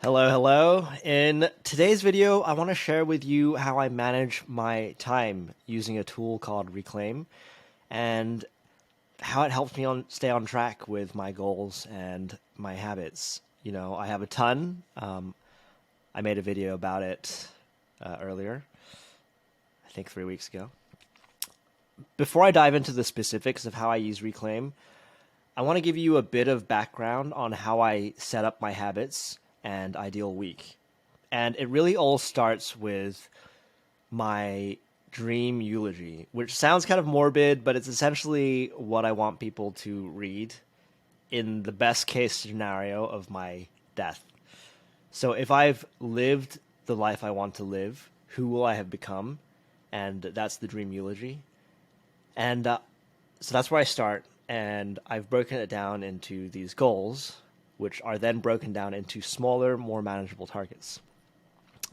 Hello, hello. In today's video, I want to share with you how I manage my time using a tool called Reclaim and how it helps me stay on track with my goals and my habits. I have a ton. I made a video about it earlier, I think 3 weeks ago. Before I dive into the specifics of how I use Reclaim, I want to give you a bit of background on how I set up my habits and ideal week. And it really all starts with my dream eulogy, which sounds kind of morbid, but it's essentially what I want people to read in the best case scenario of my death. So if I've lived the life I want to live, who will I have become? And that's the dream eulogy. And so that's where I start. And I've broken it down into these goals, which are then broken down into smaller, more manageable targets.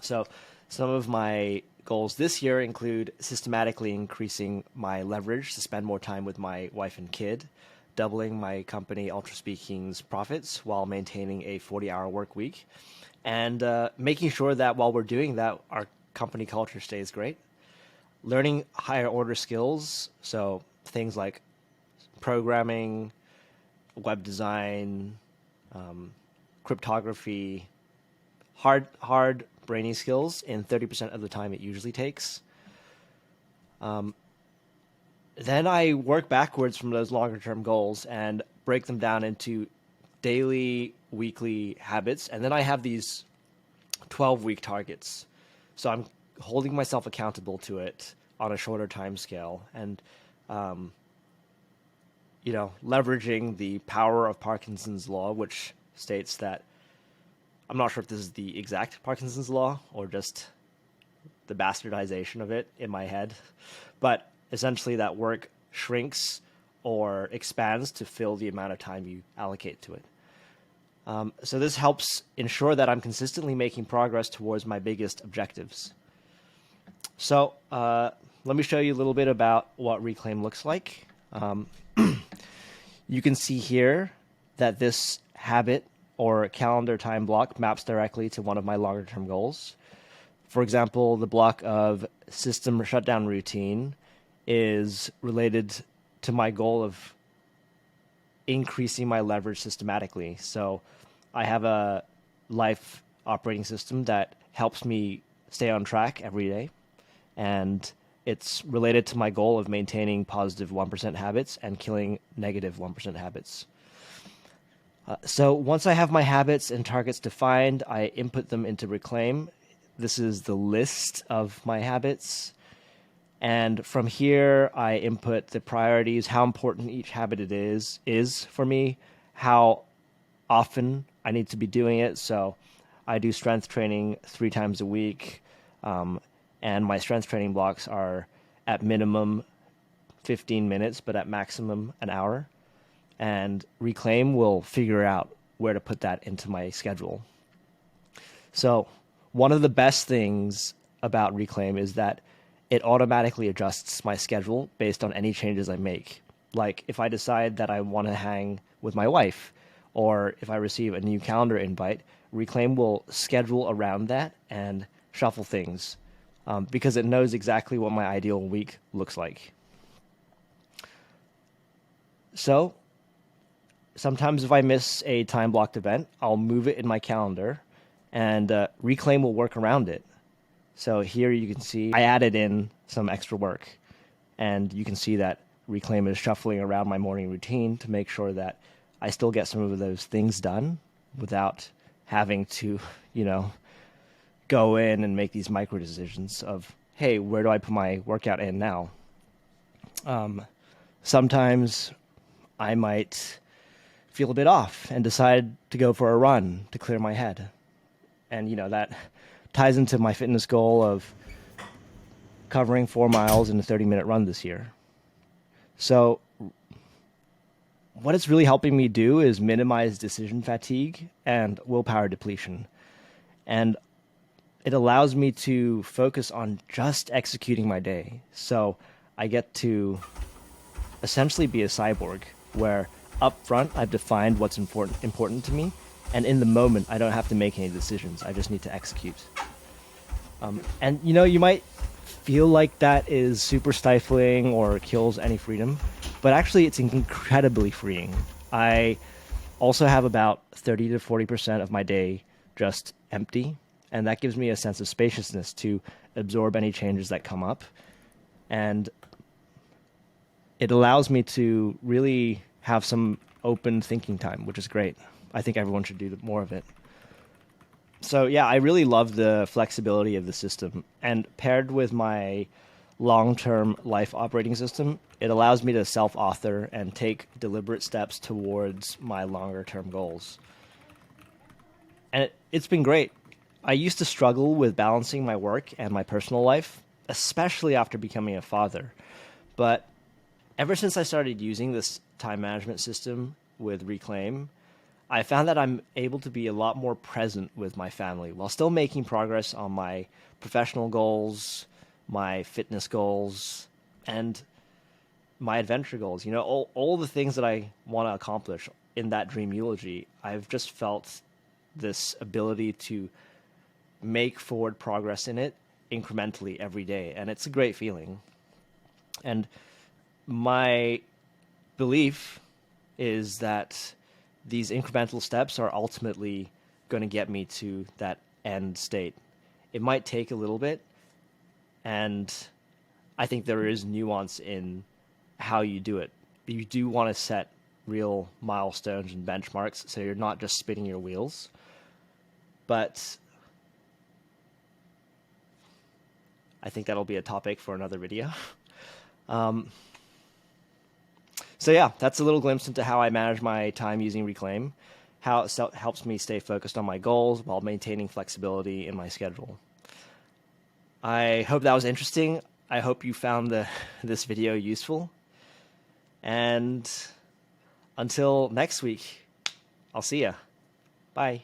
So some of my goals this year include systematically increasing my leverage to spend more time with my wife and kid, doubling my company Ultra Speaking's profits while maintaining a 40-hour work week, and making sure that while we're doing that, our company culture stays great. Learning higher order skills, so things like programming, web design, cryptography, hard brainy skills in 30% of the time it usually takes. Then I work backwards from those longer term goals and break them down into daily, weekly habits. And then I have these 12-week targets. So I'm holding myself accountable to it on a shorter time scale and, leveraging the power of Parkinson's law, which states that I'm not sure if this is the exact Parkinson's law or just the bastardization of it in my head, but essentially that work shrinks or expands to fill the amount of time you allocate to it. So this helps ensure that I'm consistently making progress towards my biggest objectives. So let me show you a little bit about what Reclaim looks like. You can see here that this habit or calendar time block maps directly to one of my longer term goals. For example, the block of system shutdown routine is related to my goal of increasing my leverage systematically. So I have a life operating system that helps me stay on track every day. And it's related to my goal of maintaining positive 1% habits and killing negative 1% habits. So once I have my habits and targets defined, I input them into Reclaim. This is the list of my habits. And from here, I input the priorities, how important each habit it is for me, how often I need to be doing it. So I do strength training 3 times a week. And my strength training blocks are at minimum 15 minutes, but at maximum an hour. And Reclaim will figure out where to put that into my schedule. So one of the best things about Reclaim is that it automatically adjusts my schedule based on any changes I make. Like if I decide that I want to hang with my wife, or if I receive a new calendar invite, Reclaim will schedule around that and shuffle things. Because it knows exactly what my ideal week looks like. So sometimes if I miss a time-blocked event, I'll move it in my calendar, and Reclaim will work around it. So here you can see I added in some extra work, and you can see that Reclaim is shuffling around my morning routine to make sure that I still get some of those things done without having to, go in and make these micro decisions of, hey, where do I put my workout in now? Sometimes I might feel a bit off and decide to go for a run to clear my head. And, that ties into my fitness goal of covering 4 miles in a 30-minute run this year. So what it's really helping me do is minimize decision fatigue and willpower depletion. And it allows me to focus on just executing my day. So I get to essentially be a cyborg where up front I've defined what's important to me, And in the moment, I don't have to make any decisions. I just need to execute. And you know, you might feel like that is super stifling or kills any freedom, but actually, it's incredibly freeing. I also have about 30 to 40% of my day just empty, and that gives me a sense of spaciousness to absorb any changes that come up. And it allows me to really have some open thinking time, which is great. I think everyone should do more of it. So yeah, I really love the flexibility of the system, and paired with my long-term life operating system, it allows me to self-author and take deliberate steps towards my longer-term goals. And it's been great. I used to struggle with balancing my work and my personal life, especially after becoming a father. But ever since I started using this time management system with Reclaim, I found that I'm able to be a lot more present with my family while still making progress on my professional goals, my fitness goals, and my adventure goals. You know, all the things that I want to accomplish in that dream eulogy, I've just felt this ability to make forward progress in it incrementally every day. And it's a great feeling. And my belief is that these incremental steps are ultimately going to get me to that end state. It might take a little bit, and I think there is nuance in how you do it. But you do want to set real milestones and benchmarks so you're not just spinning your wheels. But I think that'll be a topic for another video. So yeah, that's a little glimpse into how I manage my time using Reclaim, how it helps me stay focused on my goals while maintaining flexibility in my schedule. I hope that was interesting. I hope you found this video useful. And until next week, I'll see ya. Bye.